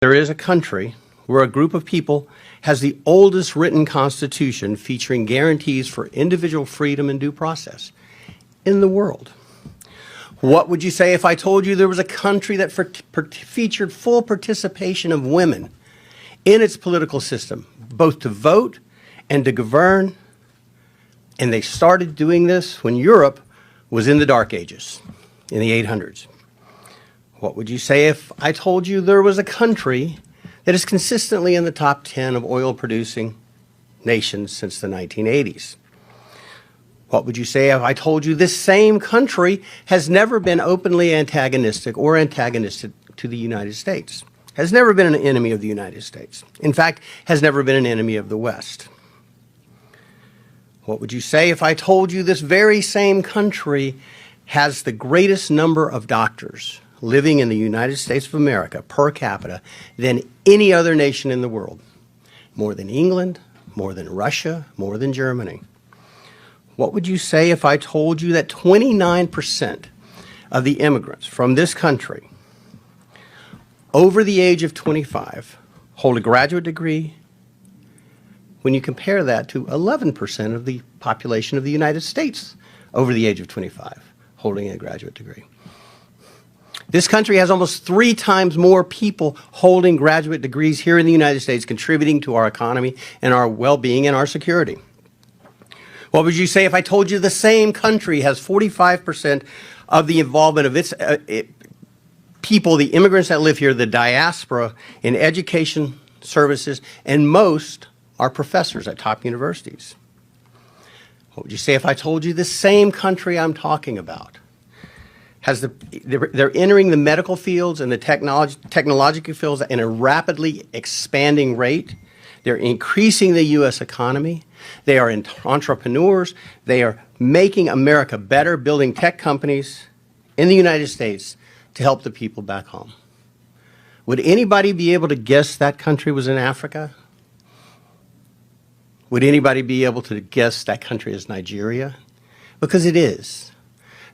There is a country where a group of people has the oldest written constitution featuring guarantees for individual freedom and due process in the world. What would you say if I told you there was a country that featured full participation of women in its political system, both to vote and to govern? And they started doing this when Europe was in the Dark Ages, in the 800s. What would you say if I told you there was a country that is consistently in the top 10 of oil-producing nations since the 1980s? What would you say if I told you this same country has never been openly antagonistic or antagonistic to the United States, has never been an enemy of the United States, in fact, has never been an enemy of the West? What would you say if I told you this very same country has the greatest number of doctors living in the United States of America per capita than any other nation in the world? More than England, more than Russia, more than Germany. What would you say if I told you that 29% of the immigrants from this country over the age of 25 hold a graduate degree, when you compare that to 11% of the population of the United States over the age of 25 holding a graduate degree? This country has almost 3 times more people holding graduate degrees here in the United States, contributing to our economy and our well-being and our security. What would you say if I told you the same country has 45% of the involvement of its people, the immigrants that live here, the diaspora, in education services, and most are professors at top universities? What would you say if I told you the same country I'm talking about has they're entering the medical fields and the technological fields in a rapidly expanding rate? They're increasing the U.S. economy. They are entrepreneurs. They are making America better, building tech companies in the United States to help the people back home. Would anybody be able to guess that country was in Africa? Would anybody be able to guess that country is Nigeria? Because it is.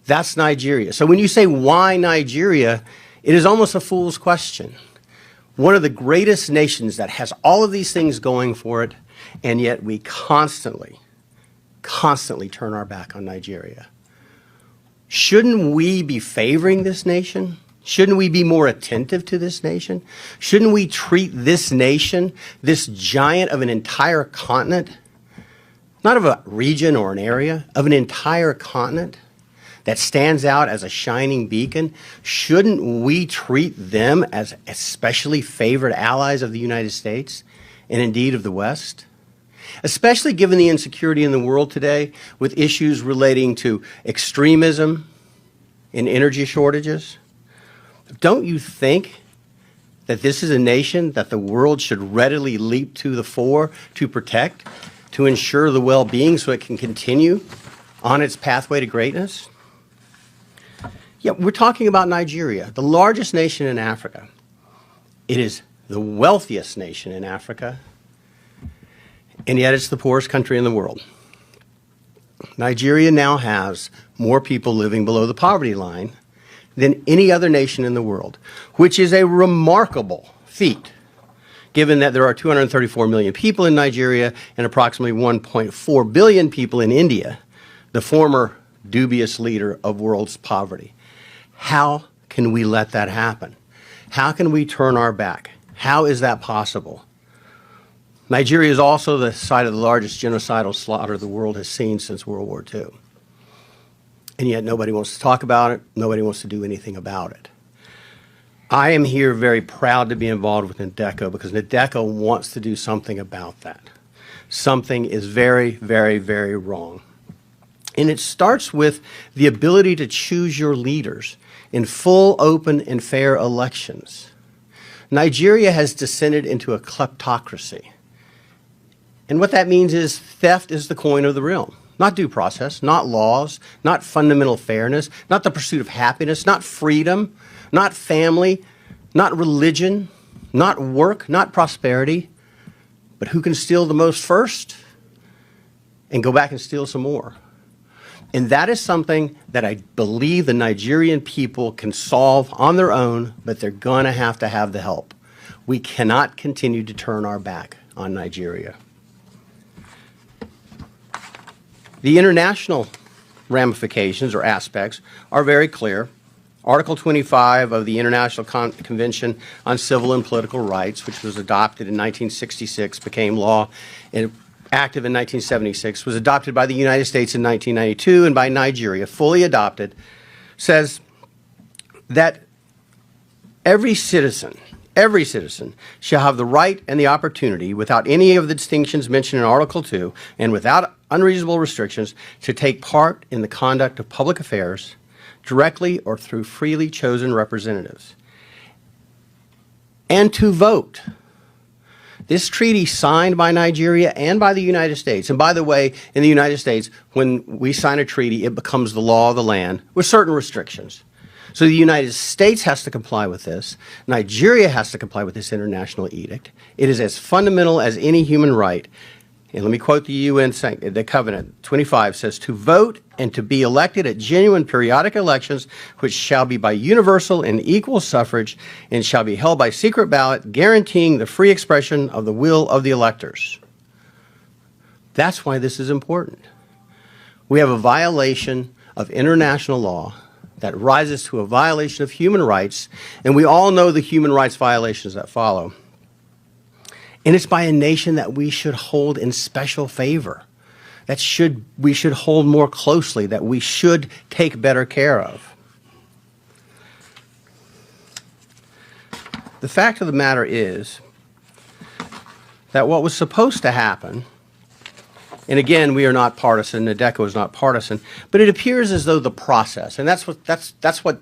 That's Nigeria. So when you say, why Nigeria, it is almost a fool's question. One of the greatest nations that has all of these things going for it, and yet we constantly turn our back on Nigeria. Shouldn't we be favoring this nation? Shouldn't we be more attentive to this nation? Shouldn't we treat this nation, this giant of an entire continent, not of a region or an area, of an entire continent that stands out as a shining beacon? Shouldn't we treat them as especially favored allies of the United States and indeed of the West? Especially given the insecurity in the world today with issues relating to extremism and energy shortages. Don't you think that this is a nation that the world should readily leap to the fore to protect, to ensure the well-being so it can continue on its pathway to greatness? Yeah, we're talking about Nigeria, the largest nation in Africa. It is the wealthiest nation in Africa, and yet it's the poorest country in the world. Nigeria now has more people living below the poverty line than any other nation in the world, which is a remarkable feat, given that there are 234 million people in Nigeria and approximately 1.4 billion people in India, the former dubious leader of world's poverty. How can we let that happen? How can we turn our back? How is that possible? Nigeria is also the site of the largest genocidal slaughter the world has seen since World War II. And yet nobody wants to talk about it. Nobody wants to do anything about it. I am here very proud to be involved with NADECO because NADECO wants to do something about that. Something is very, very, very wrong. And it starts with the ability to choose your leaders in full, open, and fair elections. Nigeria has descended into a kleptocracy. And what that means is theft is the coin of the realm. Not due process, not laws, not fundamental fairness, not the pursuit of happiness, not freedom, not family, not religion, not work, not prosperity, but who can steal the most first and go back and steal some more. And that is something that I believe the Nigerian people can solve on their own, but they're going to have the help. We cannot continue to turn our back on Nigeria. The international ramifications or aspects are very clear. Article 25 of the International Convention on Civil and Political Rights, which was adopted in 1966, became law and active in 1976, was adopted by the United States in 1992 and by Nigeria, fully adopted, says that every citizen shall have the right and the opportunity, without any of the distinctions mentioned in Article 2 and without unreasonable restrictions, to take part in the conduct of public affairs directly or through freely chosen representatives, and to vote. This treaty signed by Nigeria and by the United States, and by the way, in the United States, when we sign a treaty, it becomes the law of the land with certain restrictions. So the United States has to comply with this. Nigeria has to comply with this international edict. It is as fundamental as any human right. And let me quote the UN, the Covenant 25 says, to vote and to be elected at genuine periodic elections, which shall be by universal and equal suffrage and shall be held by secret ballot, guaranteeing the free expression of the will of the electors. That's why this is important. We have a violation of international law that rises to a violation of human rights, and we all know the human rights violations that follow. And it's by a nation that we should hold in special favor, we should hold more closely, that we should take better care of. The fact of the matter is that what was supposed to happen, and again, we are not partisan, NADECO is not partisan, but it appears as though the process, and that's what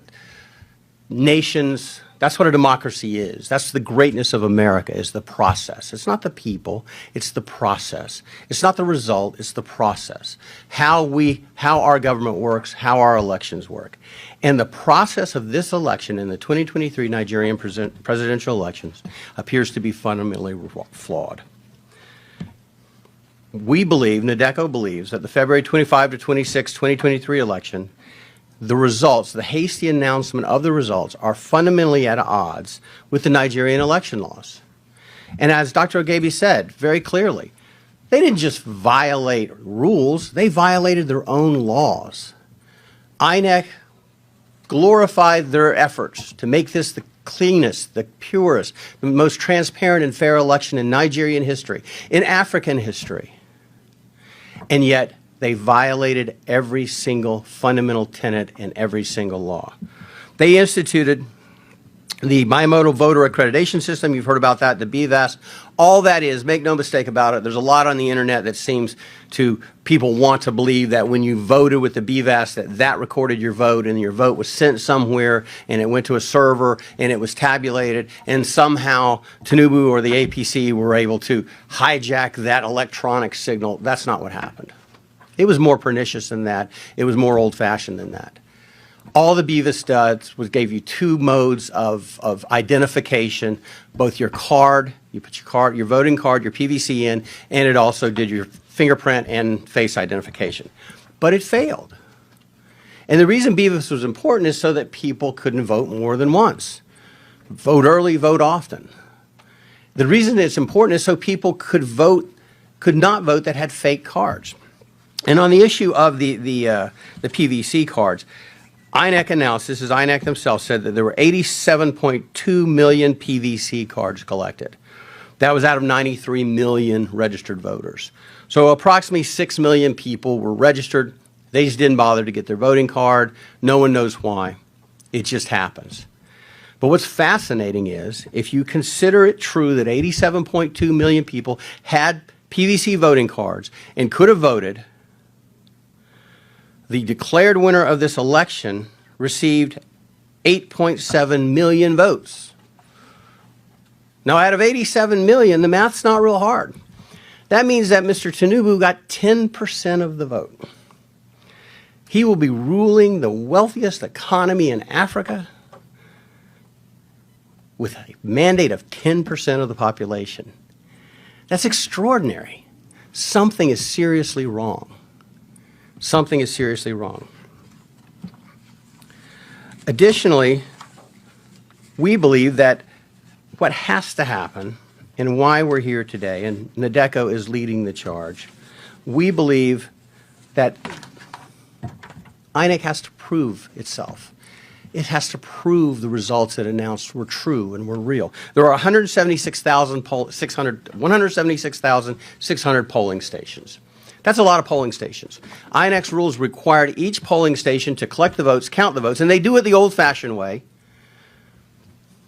nations, that's what a democracy is. That's the greatness of America, is the process. It's not the people, it's the process. It's not the result, it's the process. How our government works, how our elections work. And the process of this election in the 2023 Nigerian presidential elections appears to be fundamentally flawed. We believe, NADECO believes, that the February 25 to 26, 2023 election, the results, the hasty announcement of the results, are fundamentally at odds with the Nigerian election laws. And as Dr. Ogebi said very clearly, they didn't just violate rules, they violated their own laws. INEC glorified their efforts to make this the cleanest, the purest, the most transparent and fair election in Nigerian history, in African history. And yet, they violated every single fundamental tenet in every single law. They instituted the bimodal voter accreditation system. You've heard about that, the BVAS. All that is, make no mistake about it, there's a lot on the internet that seems to, people want to believe that when you voted with the BVAS, that recorded your vote and your vote was sent somewhere and it went to a server and it was tabulated and somehow Tinubu or the APC were able to hijack that electronic signal. That's not what happened. It was more pernicious than that. It was more old-fashioned than that. All the BVAS does was gave you two modes of identification, both your card, you put your voting card, your PVC in, and it also did your fingerprint and face identification. But it failed. And the reason BVAS was important is so that people couldn't vote more than once. Vote early, vote often. The reason it's important is so people could not vote that had fake cards. And on the issue of the PVC cards, INEC announced, this is INEC themselves, said that there were 87.2 million PVC cards collected. That was out of 93 million registered voters. So approximately 6 million people were registered. They just didn't bother to get their voting card. No one knows why. It just happens. But what's fascinating is, if you consider it true that 87.2 million people had PVC voting cards and could have voted, the declared winner of this election received 8.7 million votes. Now, out of 87 million, the math's not real hard. That means that Mr. Tinubu got 10% of the vote. He will be ruling the wealthiest economy in Africa with a mandate of 10% of the population. That's extraordinary. Something is seriously wrong. Something is seriously wrong. Additionally, we believe that what has to happen and why we're here today, and NADECO is leading the charge, we believe that INEC has to prove itself. It has to prove the results it announced were true and were real. There are 176,600 polling stations. That's a lot of polling stations. INEC's rules required each polling station to collect the votes, count the votes, and they do it the old-fashioned way.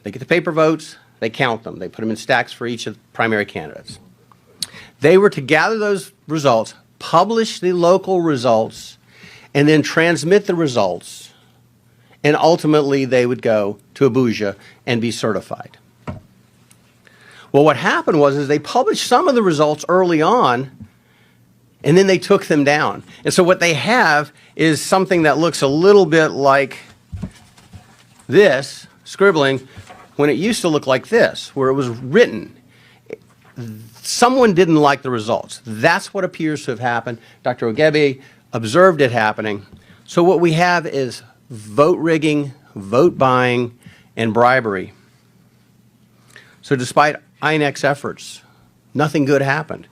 They get the paper votes, they count them. They put them in stacks for each of the primary candidates. They were to gather those results, publish the local results, and then transmit the results, and ultimately they would go to Abuja and be certified. Well, what happened was they published some of the results early on, and then they took them down. And so what they have is something that looks a little bit like this, scribbling, when it used to look like this, where it was written. Someone didn't like the results. That's what appears to have happened. Dr. Ogebe observed it happening. So what we have is vote rigging, vote buying, and bribery. So despite INEC's efforts, nothing good happened.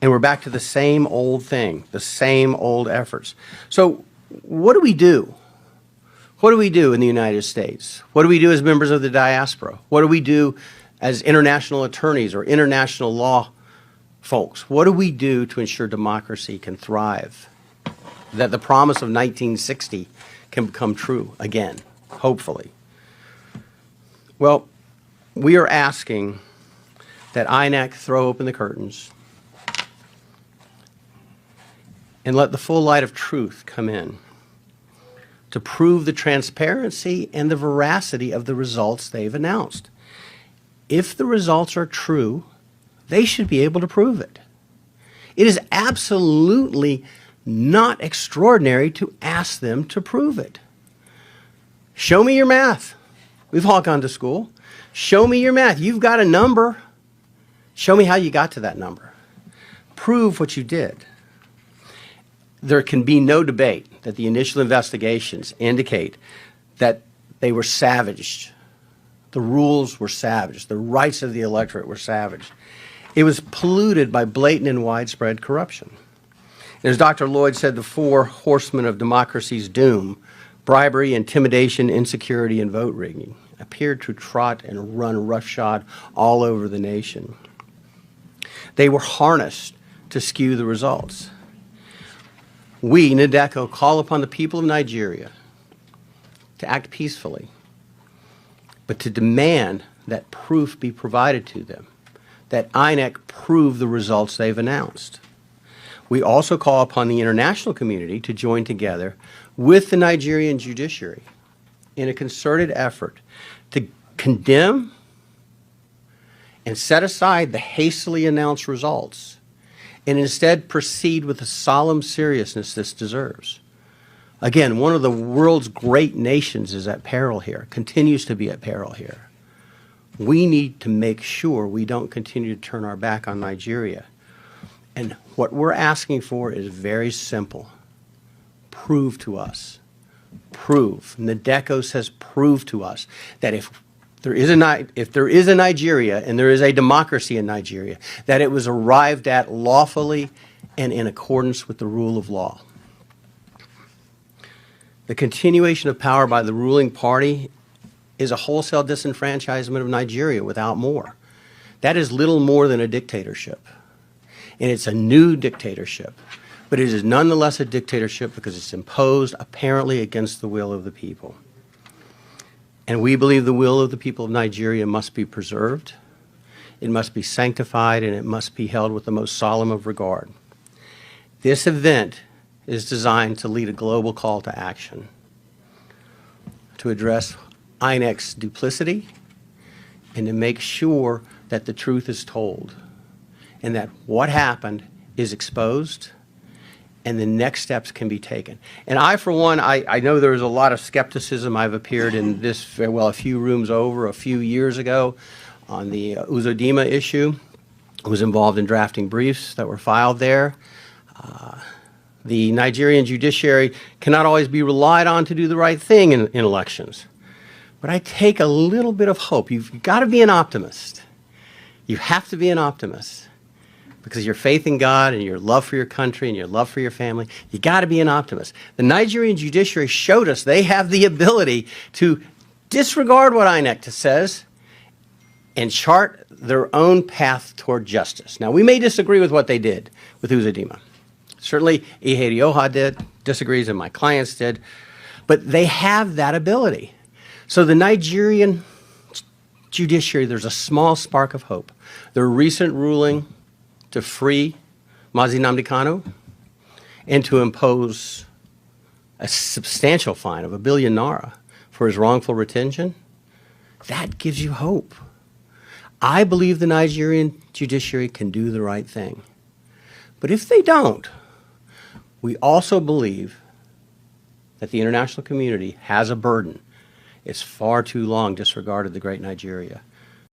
And we're back to the same old thing, the same old efforts. So what do we do? What do we do in the United States? What do we do as members of the diaspora? What do we do as international attorneys or international law folks? What do we do to ensure democracy can thrive? That the promise of 1960 can become true again, hopefully. Well, we are asking that INEC throw open the curtains and let the full light of truth come in to prove the transparency and the veracity of the results they've announced. If the results are true, they should be able to prove it. It is absolutely not extraordinary to ask them to prove it. Show me your math. We've all gone to school. Show me your math. You've got a number. Show me how you got to that number. Prove what you did. There can be no debate that the initial investigations indicate that they were savaged. The rules were savaged. The rights of the electorate were savaged. It was polluted by blatant and widespread corruption. And as Dr. Lloyd said, the four horsemen of democracy's doom, bribery, intimidation, insecurity, and vote rigging, appeared to trot and run roughshod all over the nation. They were harnessed to skew the results. We, NADECO, call upon the people of Nigeria to act peacefully, but to demand that proof be provided to them, that INEC prove the results they've announced. We also call upon the international community to join together with the Nigerian judiciary in a concerted effort to condemn and set aside the hastily announced results and instead proceed with the solemn seriousness this deserves. Again, one of the world's great nations is at peril here, continues to be at peril here. We need to make sure we don't continue to turn our back on Nigeria. And what we're asking for is very simple. Prove to us. Prove. NADECO says prove to us that if there is a Nigeria and there is a democracy in Nigeria, that it was arrived at lawfully and in accordance with the rule of law. The continuation of power by the ruling party is a wholesale disenfranchisement of Nigeria without more. That is little more than a dictatorship. And it's a new dictatorship. But it is nonetheless a dictatorship because it's imposed apparently against the will of the people. And we believe the will of the people of Nigeria must be preserved, it must be sanctified, and it must be held with the most solemn of regard. This event is designed to lead a global call to action, to address INEC's duplicity, and to make sure that the truth is told, and that what happened is exposed, and the next steps can be taken. And I, for one, I know there's a lot of skepticism. I've appeared in this, well, a few rooms over a few years ago on the Uzodinma issue. I was involved in drafting briefs that were filed there. The Nigerian judiciary cannot always be relied on to do the right thing in elections. But I take a little bit of hope. You've got to be an optimist. You have to be an optimist because your faith in God and your love for your country and your love for your family, you got to be an optimist. The Nigerian judiciary showed us they have the ability to disregard what INEC says and chart their own path toward justice. Now, we may disagree with what they did with Uzodimma. Certainly, Ihe disagrees, and my clients did, but they have that ability. So the Nigerian judiciary, there's a small spark of hope. Their recent ruling to free Mazi Nnamdi Kanu and to impose a substantial fine of ₦1 billion for his wrongful retention, that gives you hope. I believe the Nigerian judiciary can do the right thing. But if they don't, we also believe that the international community has a burden. It's far too long disregarded the great Nigeria.